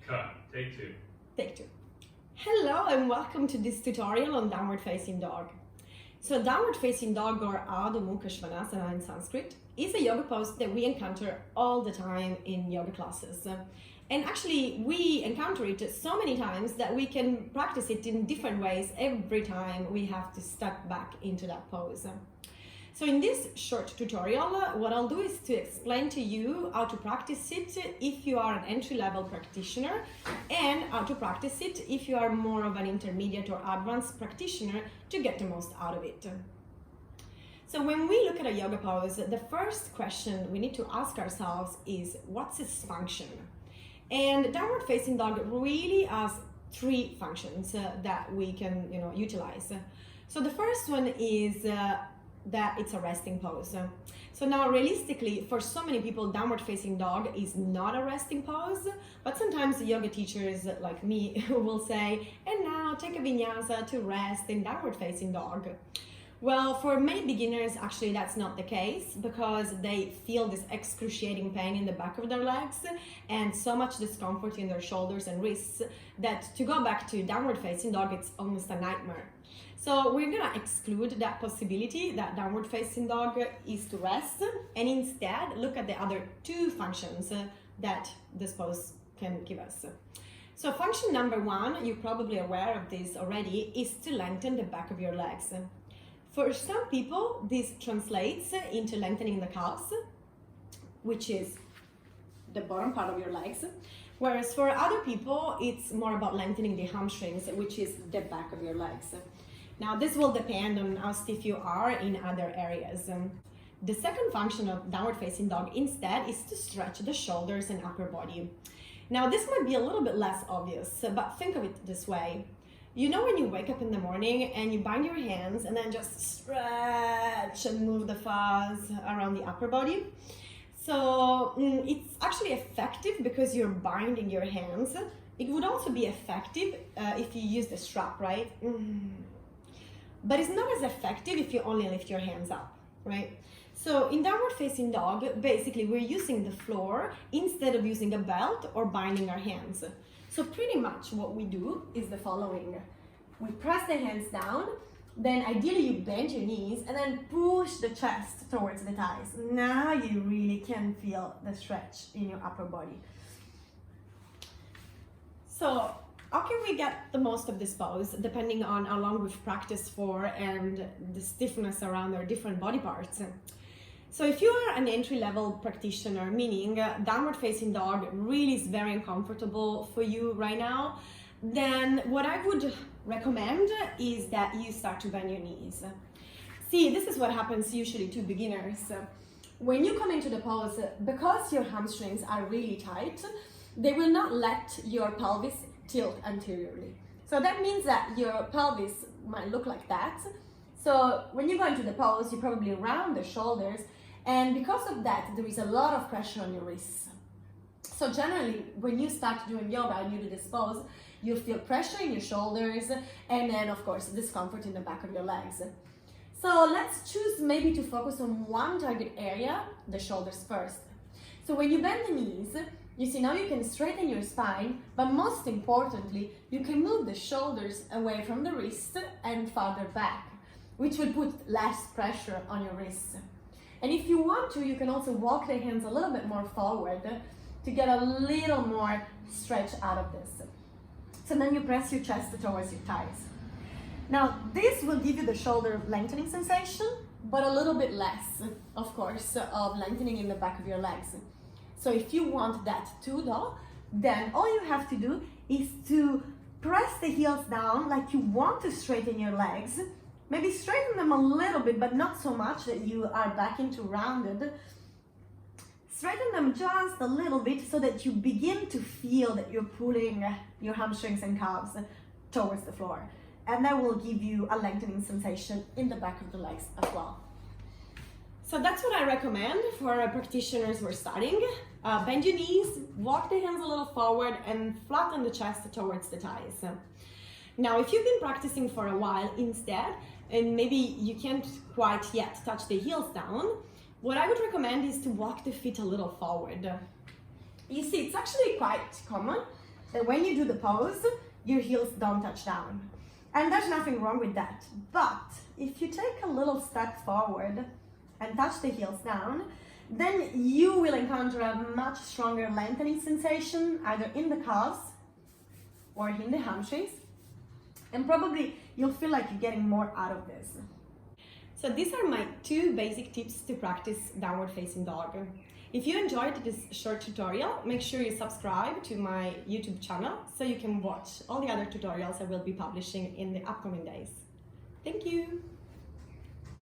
Cut. Take two. Take two. Hello and welcome to this tutorial on downward facing dog. So downward facing dog, or Adho Mukha Svanasana in Sanskrit, is a yoga pose that we encounter all the time in yoga classes. And actually we encounter it so many times that we can practice it in different ways every time we have to step back into that pose. So in this short tutorial, what I'll do is to explain to you how to practice it if you are an entry-level practitioner, and how to practice it if you are more of an intermediate or advanced practitioner to get the most out of it. So when we look at a yoga pose, the first question we need to ask ourselves is, what's its function? And downward facing dog really has three functions that we can utilize. So the first one is that it's a resting pose. So now realistically, for so many people, downward facing dog is not a resting pose, but sometimes the yoga teachers like me will say, and now take a vinyasa to rest in downward facing dog. Well, for many beginners, actually that's not the case, because they feel this excruciating pain in the back of their legs and so much discomfort in their shoulders and wrists that to go back to downward facing dog, it's almost a nightmare. So we're gonna exclude that possibility that downward facing dog is to rest, and instead look at the other two functions that this pose can give us. So function number one, you're probably aware of this already, is to lengthen the back of your legs. For some people, this translates into lengthening the calves, which is the bottom part of your legs, whereas for other people, it's more about lengthening the hamstrings, which is the back of your legs. Now, this will depend on how stiff you are in other areas. The second function of downward facing dog instead is to stretch the shoulders and upper body. Now, this might be a little bit less obvious, but think of it this way. You know when you wake up in the morning and you bind your hands and then just stretch and move the thighs around the upper body? So it's actually effective because you're binding your hands. It would also be effective if you use the strap, right? But it's not as effective if you only lift your hands up, right? So in downward facing dog, basically we're using the floor instead of using a belt or binding our hands. So pretty much what we do is the following. We press the hands down, then ideally you bend your knees and then push the chest towards the thighs. Now you really can feel the stretch in your upper body. So how can we get the most of this pose depending on how long we've practiced for and the stiffness around our different body parts? So if you are an entry-level practitioner, meaning downward facing dog really is very uncomfortable for you right now, then what I would recommend is that you start to bend your knees. See, this is what happens usually to beginners. When you come into the pose, because your hamstrings are really tight, they will not let your pelvis tilt anteriorly. So that means that your pelvis might look like that. So when you go into the pose, you probably round the shoulders, and because of that, there is a lot of pressure on your wrists. So generally, when you start doing yoga and you do this pose, you feel pressure in your shoulders, and then of course, discomfort in the back of your legs. So let's choose maybe to focus on one target area, the shoulders first. So when you bend the knees, you see now you can straighten your spine, but most importantly, you can move the shoulders away from the wrist and farther back, which will put less pressure on your wrists. And if you want to, you can also walk the hands a little bit more forward to get a little more stretch out of this. So then you press your chest towards your thighs. Now, this will give you the shoulder lengthening sensation, but a little bit less, of course, of lengthening in the back of your legs. So if you want that too, though, then all you have to do is to press the heels down like you want to straighten your legs. Maybe straighten them a little bit, but not so much that you are back into rounded. Straighten them just a little bit so that you begin to feel that you're pulling your hamstrings and calves towards the floor. And that will give you a lengthening sensation in the back of the legs as well. So that's what I recommend for practitioners who are starting. Bend your knees, walk the hands a little forward, and flatten the chest towards the thighs. Now, if you've been practicing for a while instead, and maybe you can't quite yet touch the heels down, what I would recommend is to walk the feet a little forward. You see, it's actually quite common that when you do the pose, your heels don't touch down. And there's nothing wrong with that. But if you take a little step forward and touch the heels down, then you will encounter a much stronger lengthening sensation either in the calves or in the hamstrings. And probably you'll feel like you're getting more out of this. So these are my 2 basic tips to practice downward facing dog. If you enjoyed this short tutorial, make sure you subscribe to my YouTube channel so you can watch all the other tutorials I will be publishing in the upcoming days. Thank you!